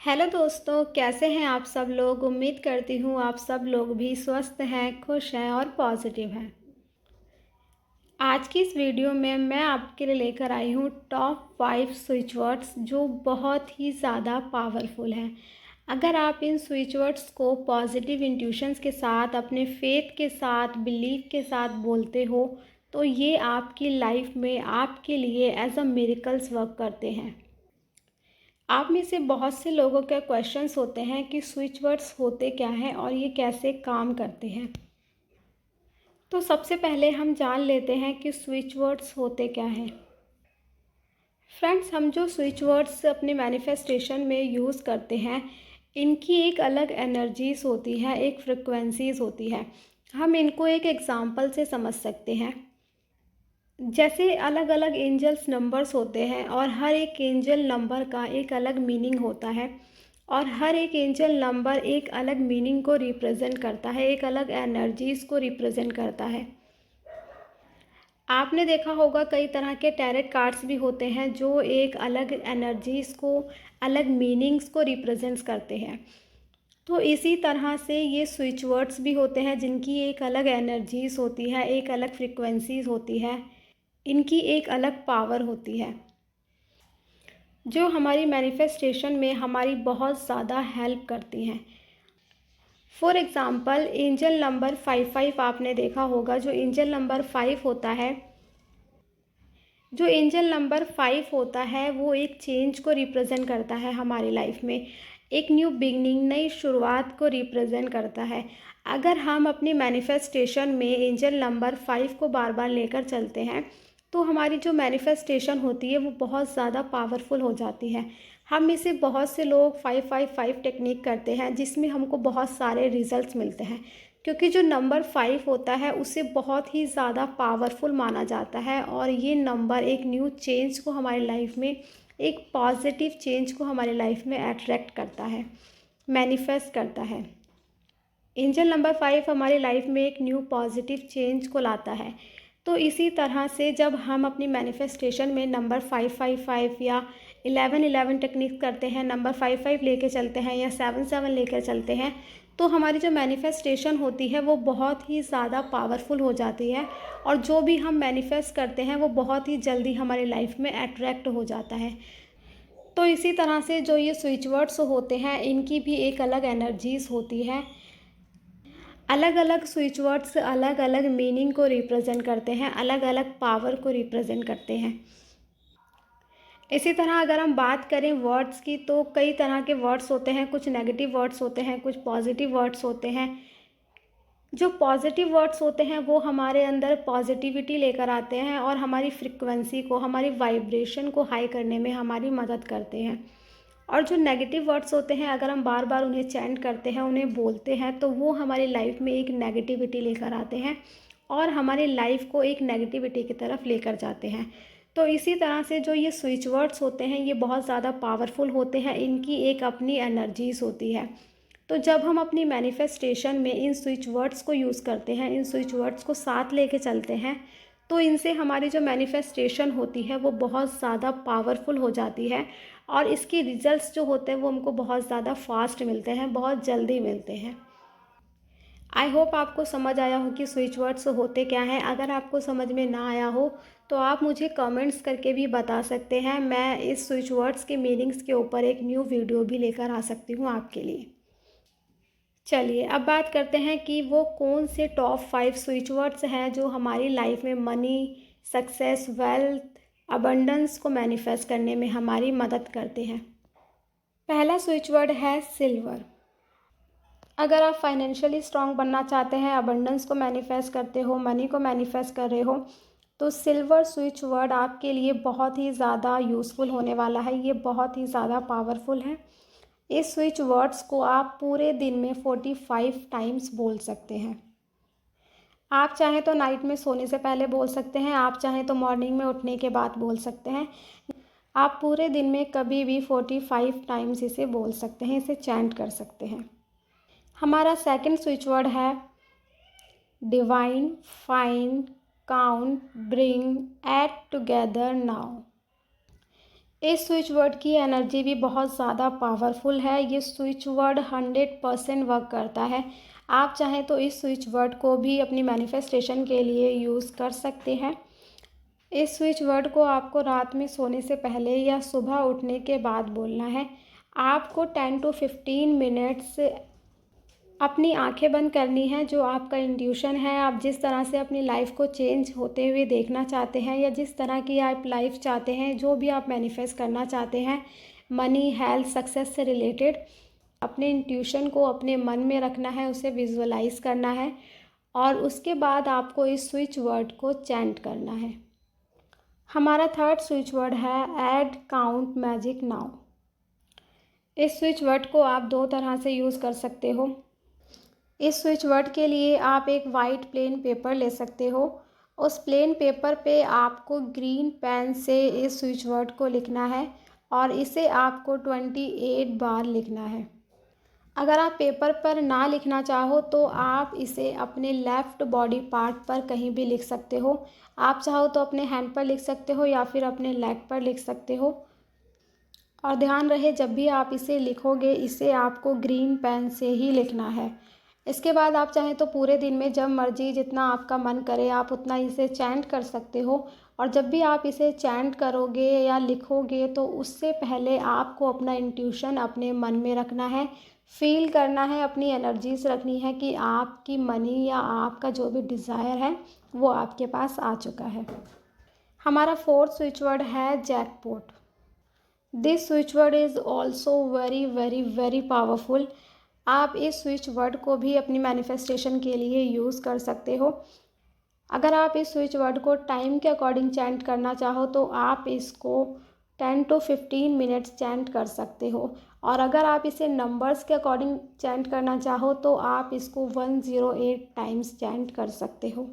Hello दोस्तों, कैसे हैं आप सब लोग। उम्मीद करती हूँ आप सब लोग भी स्वस्थ हैं, खुश हैं और पॉजिटिव हैं। आज की इस वीडियो में मैं आपके लिए लेकर आई हूँ टॉप 5 स्विच वर्ड्स जो बहुत ही ज़्यादा पावरफुल हैं। अगर आप इन स्विच वर्ड्स को पॉजिटिव इंट्यूशंस के साथ, अपने फेथ के साथ, बिलीफ के साथ बोलते हो तो ये आपकी लाइफ में आपके लिए एज अ मिरेकल्स वर्क करते हैं। आप में से बहुत से लोगों के क्वेश्चंस होते हैं कि स्विच वर्ड्स होते क्या हैं और ये कैसे काम करते हैं। तो सबसे पहले हम जान लेते हैं कि स्विच वर्ड्स होते क्या हैं। फ्रेंड्स, हम जो स्विच वर्ड्स अपने मैनिफेस्टेशन में यूज़ करते हैं, इनकी एक अलग एनर्जीज होती है, एक फ्रिक्वेंसीज होती है। हम इनको एक एग्जांपल से समझ सकते हैं। जैसे अलग अलग एंजल्स नंबर्स होते हैं और हर एक एंजल नंबर का एक अलग मीनिंग होता है और हर एक एंजल नंबर एक अलग मीनिंग को रिप्रेजेंट करता है, एक अलग एनर्जीज को रिप्रेजेंट करता है। आपने देखा होगा कई तरह के टैरेट कार्ड्स भी होते हैं जो एक अलग एनर्जीज को, अलग मीनिंग्स को रिप्रेजेंट्स करते हैं। तो इसी तरह से ये स्विच वर्ड्स भी होते हैं जिनकी एक अलग एनर्जीज होती है, एक अलग फ्रिक्वेंसीज होती है, इनकी एक अलग पावर होती है जो हमारी मैनिफेस्टेशन में हमारी बहुत ज़्यादा हेल्प करती हैं। फॉर एग्ज़ाम्पल, एंजल नंबर 55 आपने देखा होगा। जो एंजल नंबर 5 होता है वो एक चेंज को रिप्रेजेंट करता है हमारी लाइफ में, एक न्यू बिगनिंग, नई शुरुआत को रिप्रेजेंट करता है। अगर हम अपनी मैनिफेस्टेशन में एंजल नंबर 5 को बार बार लेकर चलते हैं तो हमारी जो मैनिफेस्टेशन होती है वो बहुत ज़्यादा पावरफुल हो जाती है। हम में से बहुत से लोग 555 टेक्निक करते हैं जिसमें हमको बहुत सारे रिजल्ट्स मिलते हैं, क्योंकि जो नंबर 5 होता है उसे बहुत ही ज़्यादा पावरफुल माना जाता है और ये नंबर एक न्यू चेंज को हमारी लाइफ में, एक पॉजिटिव चेंज को हमारी लाइफ में अट्रैक्ट करता है, मैनिफेस्ट करता है। एंजल नंबर 5 हमारी लाइफ में एक न्यू पॉजिटिव चेंज को लाता है। तो इसी तरह से जब हम अपनी मैनिफेस्टेशन में नंबर 555 या 1111 टेक्निक करते हैं, नंबर 55 लेके चलते हैं या 77 लेकर चलते हैं, तो हमारी जो मैनिफेस्टेशन होती है वो बहुत ही ज़्यादा पावरफुल हो जाती है और जो भी हम मैनिफेस्ट करते हैं वो बहुत ही जल्दी हमारी लाइफ में अट्रैक्ट हो जाता है। तो इसी तरह से जो ये स्विच वर्ड्स होते हैं इनकी भी एक अलग एनर्जीज़ होती है। अलग अलग स्विच वर्ड्स अलग अलग मीनिंग को रिप्रेजेंट करते हैं, अलग अलग पावर को रिप्रेजेंट करते हैं। इसी तरह अगर हम बात करें वर्ड्स की तो कई तरह के वर्ड्स होते हैं, कुछ नेगेटिव वर्ड्स होते हैं, कुछ पॉजिटिव वर्ड्स होते हैं। जो पॉजिटिव वर्ड्स होते हैं वो हमारे अंदर पॉजिटिविटी लेकर आते हैं और हमारी फ्रिक्वेंसी को, हमारी वाइब्रेशन को हाई करने में हमारी मदद करते हैं। और जो नेगेटिव वर्ड्स होते हैं अगर हम बार बार उन्हें चैंट करते हैं, उन्हें बोलते हैं, तो वो हमारी लाइफ में एक नेगेटिविटी लेकर आते हैं और हमारी लाइफ को एक नेगेटिविटी की तरफ लेकर जाते हैं। तो इसी तरह से जो ये स्विच वर्ड्स होते हैं ये बहुत ज़्यादा पावरफुल होते हैं, इनकी एक अपनी एनर्जीज होती है। तो जब हम अपनी मैनिफेस्टेशन में इन स्विच वर्ड्स को यूज़ करते हैं, इन स्विच वर्ड्स को साथ लेके चलते हैं, तो इनसे हमारी जो मैनिफेस्टेशन होती है वो बहुत ज़्यादा पावरफुल हो जाती है और इसके रिजल्ट्स जो होते हैं वो हमको बहुत ज़्यादा फास्ट मिलते हैं, बहुत जल्दी मिलते हैं। आई होप आपको समझ आया हो कि स्विच वर्ड्स होते क्या हैं। अगर आपको समझ में ना आया हो तो आप मुझे कमेंट्स करके भी बता सकते हैं। मैं इस स्विच वर्ड्स के मीनिंग्स के ऊपर एक न्यू वीडियो भी लेकर आ सकती हूँ आपके लिए। चलिए अब बात करते हैं कि वो कौन से टॉप 5 स्विच वर्ड्स हैं जो हमारी लाइफ में मनी, सक्सेस, वेल्थ, अबंडेंस को मैनिफेस्ट करने में हमारी मदद करते हैं। पहला स्विच वर्ड है सिल्वर। अगर आप फाइनेंशियली स्ट्रांग बनना चाहते हैं, अबंडेंस को मैनिफेस्ट करते हो, मनी को मैनिफेस्ट कर रहे हो, तो सिल्वर स्विच वर्ड आपके लिए बहुत ही ज़्यादा यूज़फुल होने वाला है। ये बहुत ही ज़्यादा पावरफुल है। इस स्विच वर्ड्स को आप पूरे दिन में 45 टाइम्स बोल सकते हैं। आप चाहें तो नाइट में सोने से पहले बोल सकते हैं, आप चाहें तो मॉर्निंग में उठने के बाद बोल सकते हैं। आप पूरे दिन में कभी भी 45 टाइम्स इसे बोल सकते हैं, इसे चैंट कर सकते हैं। हमारा सेकंड स्विच वर्ड है divine, find, count, bring, add together now. इस स्विच वर्ड की एनर्जी भी बहुत ज़्यादा पावरफुल है। ये स्विच वर्ड 100% वर्क करता है। आप चाहें तो इस स्विच वर्ड को भी अपनी मैनिफेस्टेशन के लिए यूज़ कर सकते हैं। इस स्विच वर्ड को आपको रात में सोने से पहले या सुबह उठने के बाद बोलना है। आपको 10 to 15 मिनट्स अपनी आंखें बंद करनी है। जो आपका इंट्यूशन है, आप जिस तरह से अपनी लाइफ को चेंज होते हुए देखना चाहते हैं या जिस तरह की आप लाइफ चाहते हैं, जो भी आप मैनिफेस्ट करना चाहते हैं, मनी, हेल्थ, सक्सेस से रिलेटेड, अपने इंट्यूशन को अपने मन में रखना है, उसे विजुअलाइज करना है और उसके बाद आपको इस स्विच वर्ड को चैंट करना है। हमारा थर्ड स्विच वर्ड है ऐड काउंट मैजिक नाउ। इस स्विच वर्ड को आप दो तरह से यूज़ कर सकते हो। इस स्विच वर्ड के लिए आप एक वाइट प्लेन पेपर ले सकते हो। उस प्लेन पेपर पे आपको ग्रीन पेन से इस स्विच वर्ड को लिखना है और इसे आपको 28 बार लिखना है। अगर आप पेपर पर ना लिखना चाहो तो आप इसे अपने लेफ़्ट बॉडी पार्ट पर कहीं भी लिख सकते हो। आप चाहो तो अपने हैंड पर लिख सकते हो या फिर अपने लेग पर लिख सकते हो। और ध्यान रहे, जब भी आप इसे लिखोगे, इसे आपको ग्रीन पेन से ही लिखना है। इसके बाद आप चाहें तो पूरे दिन में जब मर्जी, जितना आपका मन करे, आप उतना इसे चैंट कर सकते हो। और जब भी आप इसे चैंट करोगे या लिखोगे तो उससे पहले आपको अपना इंट्यूशन अपने मन में रखना है, फील करना है, अपनी एनर्जीज रखनी है कि आपकी मनी या आपका जो भी डिज़ायर है वो आपके पास आ चुका है। हमारा फोर्थ स्विच वर्ड है jackpot. This switch word is also very very very powerful. आप इस स्विच वर्ड को भी अपनी मैनिफेस्टेशन के लिए यूज़ कर सकते हो। अगर आप इस स्विच वर्ड को टाइम के अकॉर्डिंग चैंट करना चाहो तो आप इसको 10 to 15 मिनट्स चैंट कर सकते हो। और अगर आप इसे नंबर्स के अकॉर्डिंग चैंट करना चाहो तो आप इसको 108 टाइम्स चैंट कर सकते हो।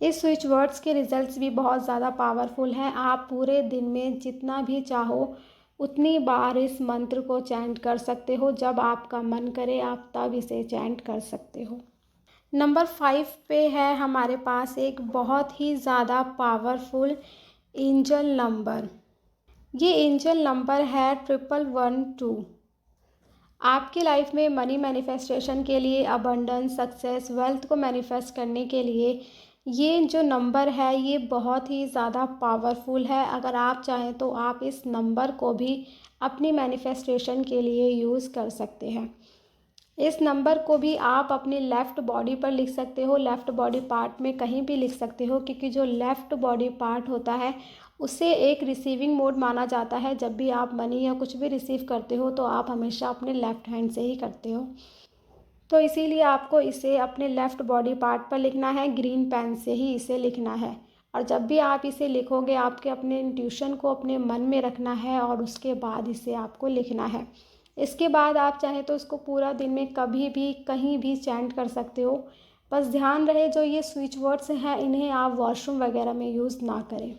इस स्विच वर्ड्स के रिज़ल्ट्स भी बहुत ज़्यादा पावरफुल हैं। आप पूरे दिन में जितना भी चाहो उतनी बार इस मंत्र को चैंट कर सकते हो। जब आपका मन करे आप तब इसे चैंट कर सकते हो। नंबर 5 पे है हमारे पास एक बहुत ही ज़्यादा पावरफुल एंजल नंबर। ये एंजल नंबर है 1112। आपकी लाइफ में मनी मैनिफेस्टेशन के लिए, अबंडेंस, सक्सेस, वेल्थ को मैनिफेस्ट करने के लिए ये जो नंबर है ये बहुत ही ज़्यादा पावरफुल है। अगर आप चाहें तो आप इस नंबर को भी अपनी मैनिफेस्टेशन के लिए यूज़ कर सकते हैं। इस नंबर को भी आप अपनी लेफ़्ट बॉडी पर लिख सकते हो, लेफ़्ट बॉडी पार्ट में कहीं भी लिख सकते हो, क्योंकि जो लेफ़्ट बॉडी पार्ट होता है उसे एक रिसीविंग मोड माना जाता है। जब भी आप मनी या कुछ भी रिसीव करते हो तो आप हमेशा अपने लेफ़्ट हैंड से ही करते हो। तो इसीलिए आपको इसे अपने लेफ़्ट बॉडी पार्ट पर लिखना है, ग्रीन पेन से ही इसे लिखना है। और जब भी आप इसे लिखोगे आपके अपने इंट्यूशन को अपने मन में रखना है और उसके बाद इसे आपको लिखना है। इसके बाद आप चाहें तो इसको पूरा दिन में कभी भी कहीं भी चैंट कर सकते हो। बस ध्यान रहे, जो ये स्विच वर्ड्स हैं इन्हें आप वॉशरूम वगैरह में यूज़ ना करें।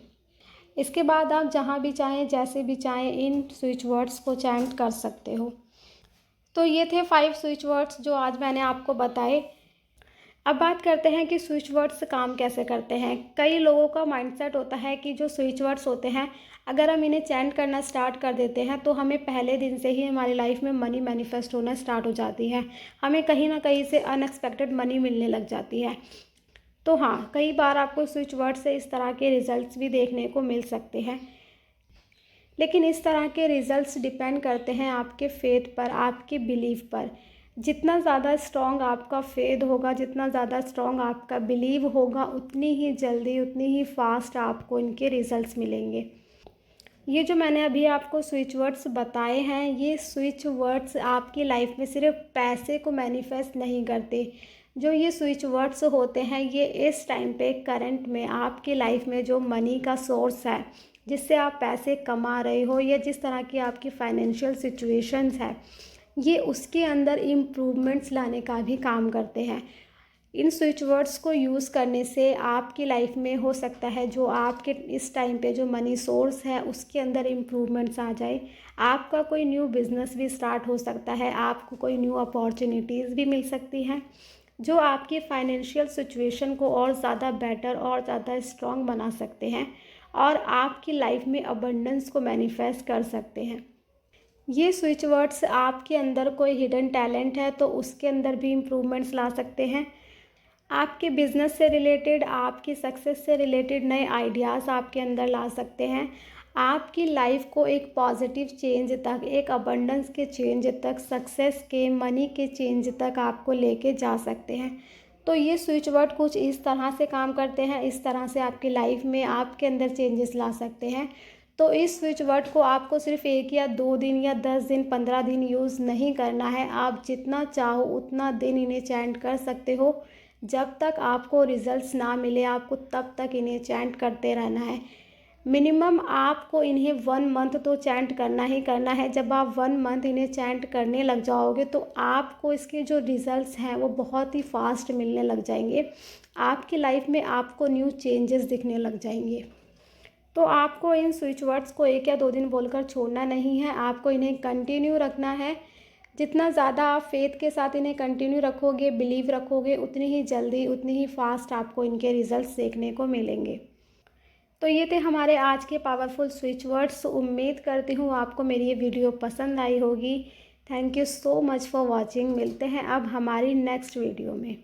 इसके बाद आप जहाँ भी चाहें, जैसे भी चाहें, इन स्विच वर्ड्स को चैंट कर सकते हो। तो ये थे 5 स्विच वर्ड्स जो आज मैंने आपको बताए। अब बात करते हैं कि स्विच वर्ड्स काम कैसे करते हैं। कई लोगों का माइंडसेट होता है कि जो स्विच वर्ड्स होते हैं, अगर हम इन्हें चैंट करना स्टार्ट कर देते हैं तो हमें पहले दिन से ही हमारी लाइफ में मनी मैनिफेस्ट होना स्टार्ट हो जाती है। हमें कहीं ना कहीं से अनएक्सपेक्टेड मनी मिलने लग जाती है। तो हाँ, कई बार आपको स्विच वर्ड से इस तरह के रिजल्ट्स भी देखने को मिल सकते हैं। लेकिन इस तरह के रिज़ल्ट्स डिपेंड करते हैं आपके फेथ पर, आपके बिलीव पर। जितना ज़्यादा स्ट्रॉन्ग आपका फेथ होगा, जितना ज़्यादा स्ट्रॉन्ग आपका बिलीव होगा, उतनी ही जल्दी, उतनी ही फास्ट आपको इनके रिज़ल्ट्स मिलेंगे। ये जो मैंने अभी आपको स्विच वर्ड्स बताए हैं, ये स्विच वर्ड्स आपकी लाइफ में सिर्फ पैसे को मैनिफेस्ट नहीं करते। जो ये स्विच वर्ड्स होते हैं ये इस टाइम पे करंट में आपकी लाइफ में जो मनी का सोर्स है, जिससे आप पैसे कमा रहे हो, या जिस तरह की आपकी फाइनेंशियल सिचुएशंस है, ये उसके अंदर इम्प्रूवमेंट्स लाने का भी काम करते हैं। इन स्विच वर्ड्स को यूज़ करने से आपकी लाइफ में हो सकता है जो आपके इस टाइम पे जो मनी सोर्स है उसके अंदर इम्प्रूवमेंट्स आ जाए। आपका कोई न्यू बिज़नेस भी स्टार्ट हो सकता है, आपको कोई न्यू अपॉर्चुनिटीज़ भी मिल सकती हैं जो आपकी फाइनेंशियल सिचुएशन को और ज़्यादा बेटर और ज़्यादा स्ट्रॉन्ग बना सकते हैं। और आपकी लाइफ में अबंडेंस को मैनिफेस्ट कर सकते हैं। ये स्विच वर्ड्स आपके अंदर कोई हिडन टैलेंट है तो उसके अंदर भी इम्प्रूवमेंट्स ला सकते हैं। आपके बिज़नेस से रिलेटेड, आपकी सक्सेस से रिलेटेड नए आइडियाज़ आपके अंदर ला सकते हैं। आपकी लाइफ को एक पॉजिटिव चेंज तक, एक अबंडेंस के चेंज तक, सक्सेस के, मनी के चेंज तक आपको लेके जा सकते हैं। तो ये स्विच वर्ड कुछ इस तरह से काम करते हैं, इस तरह से आपकी लाइफ में आपके अंदर चेंजेस ला सकते हैं। तो इस स्विच वर्ड को आपको सिर्फ 1 या 2 दिन या 10 दिन, 15 दिन यूज़ नहीं करना है। आप जितना चाहो उतना दिन इन्हें चैंट कर सकते हो। जब तक आपको रिजल्ट्स ना मिले, आपको तब तक इन्हें चैंट करते रहना है। मिनिमम आपको इन्हें 1 मंथ तो चैंट करना ही करना है। जब आप 1 मंथ इन्हें चैंट करने लग जाओगे तो आपको इसके जो रिज़ल्ट्स हैं वो बहुत ही फास्ट मिलने लग जाएंगे। आपकी लाइफ में आपको न्यू चेंजेस दिखने लग जाएंगे। तो आपको इन स्विच वर्ड्स को 1 या 2 दिन बोलकर छोड़ना नहीं है, आपको इन्हें कंटिन्यू रखना है। जितना ज़्यादा आप फेथ के साथ इन्हें कंटिन्यू रखोगे, बिलीव रखोगे, उतनी ही जल्दी, उतनी ही फास्ट आपको इनके रिज़ल्ट्स देखने को मिलेंगे। तो ये थे हमारे आज के पावरफुल स्विच वर्ड्स। उम्मीद करती हूँ आपको मेरी ये वीडियो पसंद आई होगी। Thank you so much for watching. मिलते हैं अब हमारी नेक्स्ट वीडियो में।